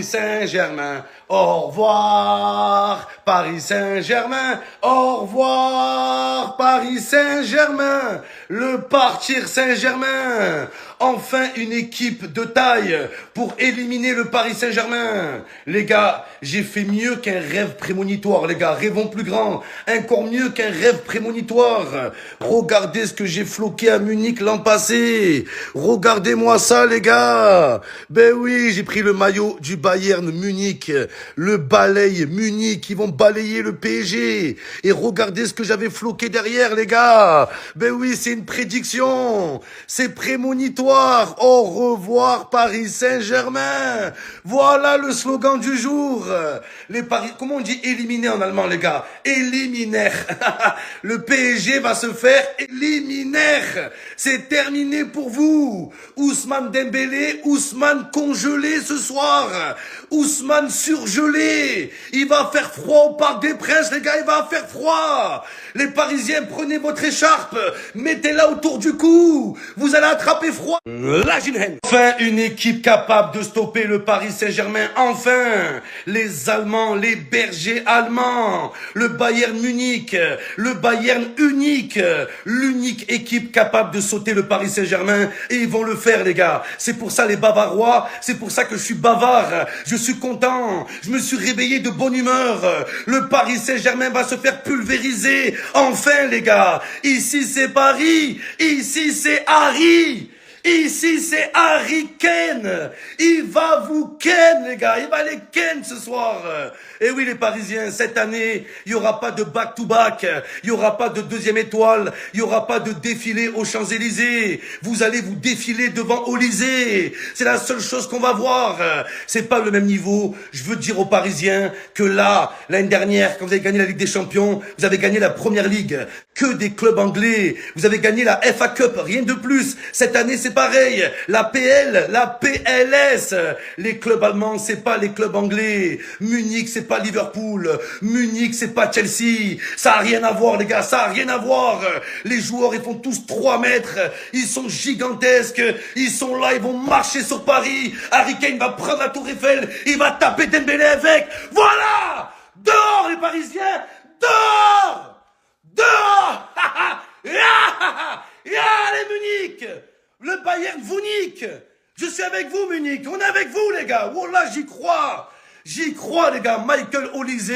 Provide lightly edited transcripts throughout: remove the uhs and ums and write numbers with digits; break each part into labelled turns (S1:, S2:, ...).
S1: Paris Saint-Germain. Au revoir, Paris Saint-Germain. Au revoir, Paris Saint-Germain. Le partir Saint-Germain. Enfin une équipe de taille pour éliminer le Paris Saint-Germain. Les gars, j'ai fait mieux qu'un rêve prémonitoire, les gars. Rêvons plus grand. Encore mieux qu'un rêve prémonitoire. Regardez ce que j'ai floqué à Munich l'an passé. Regardez-moi ça, les gars. Ben oui, j'ai pris le maillot du Bayern Munich. Le balaye Munich. Ils vont balayer le PSG. Et regardez ce que j'avais floqué derrière, les gars. Ben oui, c'est une prédiction. C'est prémonitoire. Au revoir, Paris Saint-Germain. Voilà le slogan du jour. Les Paris, comment on dit éliminer en allemand, les gars? Éliminaire. Le PSG va se faire éliminaire. C'est terminé pour vous. Ousmane Dembélé, Ousmane congelé ce soir. Ousmane surgelé. Il va faire froid au Parc des Princes, les gars, il va faire froid. Les Parisiens, prenez votre écharpe, mettez-la autour du cou. Vous allez attraper froid. La Ginhen. Enfin, une équipe capable de stopper le Paris Saint-Germain. Enfin, les Allemands, les bergers allemands, le Bayern Munich, le Bayern unique, l'unique équipe capable de sauter le Paris Saint-Germain. Et ils vont le faire, les gars. C'est pour ça les Bavarois, c'est pour ça que je suis bavard. Je suis content. Je me suis réveillé de bonne humeur. Le Paris Saint-Germain va se faire pulvériser. Enfin, les gars. Ici, c'est Paris. Ici, c'est Harry. Ici, c'est Harry Kane. Il va vous ken, les gars. Il va les ken ce soir. Et oui, les Parisiens, cette année, il n'y aura pas de back-to-back. Il n'y aura pas de deuxième étoile. Il n'y aura pas de défilé aux Champs-Élysées. Vous allez vous défiler devant Élysée. C'est la seule chose qu'on va voir. C'est pas le même niveau. Je veux dire aux Parisiens que là, l'année dernière, quand vous avez gagné la Ligue des Champions, vous avez gagné la Première Ligue. Que des clubs anglais. Vous avez gagné la FA Cup. Rien de plus. Cette année, c'est pareil, la PL, la PLS, les clubs allemands, c'est pas les clubs anglais, Munich, c'est pas Liverpool, Munich, c'est pas Chelsea, ça a rien à voir, les gars, ça a rien à voir, les joueurs, ils font tous 3 mètres, ils sont gigantesques, ils sont là, ils vont marcher sur Paris, Harry Kane va prendre la Tour Eiffel, il va taper Dembélé avec, voilà, dehors les Parisiens, dehors, dehors, allez Munich. Le Bayern Munich. Je suis avec vous, Munich. On est avec vous, les gars. Oh là, j'y crois. J'y crois, les gars. Michael Olise,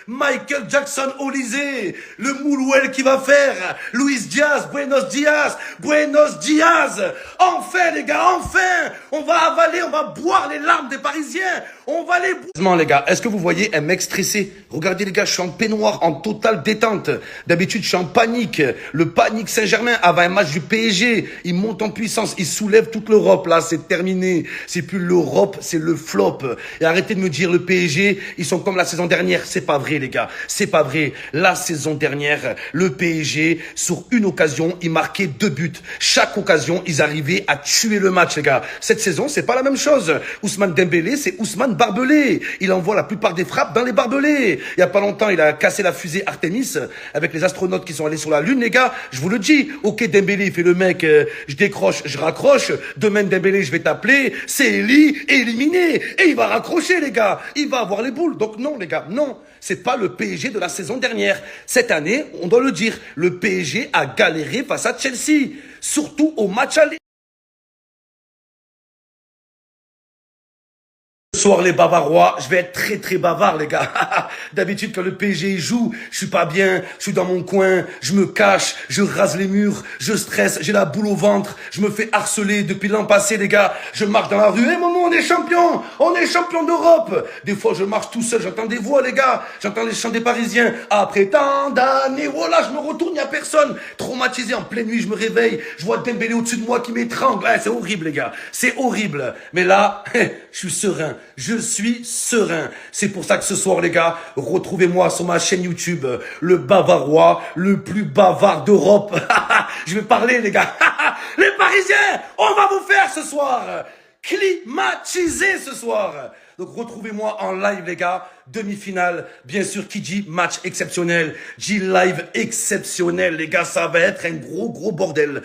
S1: Michael Jackson Olise, le Moulouel qui va faire, Luis Diaz, Buenos Dias, Buenos Diaz. Enfin, les gars, enfin. On va avaler, on va boire les larmes des Parisiens. On va les boire. Les gars, est-ce que vous voyez un mec stressé? Regardez, les gars, je suis en peignoir, en totale détente. D'habitude, je suis en panique. Le panique Saint-Germain, avant un match du PSG, il monte en puissance, il soulève toute l'Europe. Là, c'est terminé. C'est plus l'Europe, c'est le flop. Et arrêtez de me dire le PSG, ils sont comme la saison dernière. C'est pas vrai, les gars. C'est pas vrai. La saison dernière, le PSG, sur une occasion, ils marquaient 2 buts. Chaque occasion, ils arrivaient à tuer le match, les gars. Cette saison, c'est pas la même chose. Ousmane Dembélé, c'est Ousmane barbelé. Il envoie la plupart des frappes dans les barbelés. Il y a pas longtemps, il a cassé la fusée Artemis avec les astronautes qui sont allés sur la Lune, les gars. Je vous le dis. Ok, Dembélé, il fait le mec, je décroche, je raccroche. Demain, Dembélé, je vais t'appeler. C'est Eli, éliminé. Et il va raccrocher, les gars. Il va avoir les boules. Donc non, les gars, non. C'est pas le PSG de la saison dernière. Cette année, on doit le dire, le PSG a galéré face à Chelsea. Surtout au match aller. Ce soir, les Bavarois, je vais être très très bavard, les gars. D'habitude, quand le PSG joue, je suis pas bien, je suis dans mon coin, je me cache, je rase les murs, je stresse, j'ai la boule au ventre, je me fais harceler depuis l'an passé, les gars. Je marche dans la rue, maman, on est champion d'Europe. Des fois, je marche tout seul, j'entends des voix, les gars, j'entends les chants des Parisiens. Après tant d'années, voilà, je me retourne, il y a personne. Traumatisé, en pleine nuit, je me réveille, je vois Dembélé au-dessus de moi qui m'étrangle. C'est horrible, les gars, c'est horrible. Mais là, je suis serein. Je suis serein. C'est pour ça que ce soir, les gars, retrouvez-moi sur ma chaîne YouTube, le Bavarois, le plus bavard d'Europe. Je vais parler, les gars. Les Parisiens, on va vous faire ce soir. Climatiser ce soir. Donc retrouvez-moi en live, les gars. Demi-finale, bien sûr, qui dit match exceptionnel, dit live exceptionnel. Les gars, ça va être un gros bordel.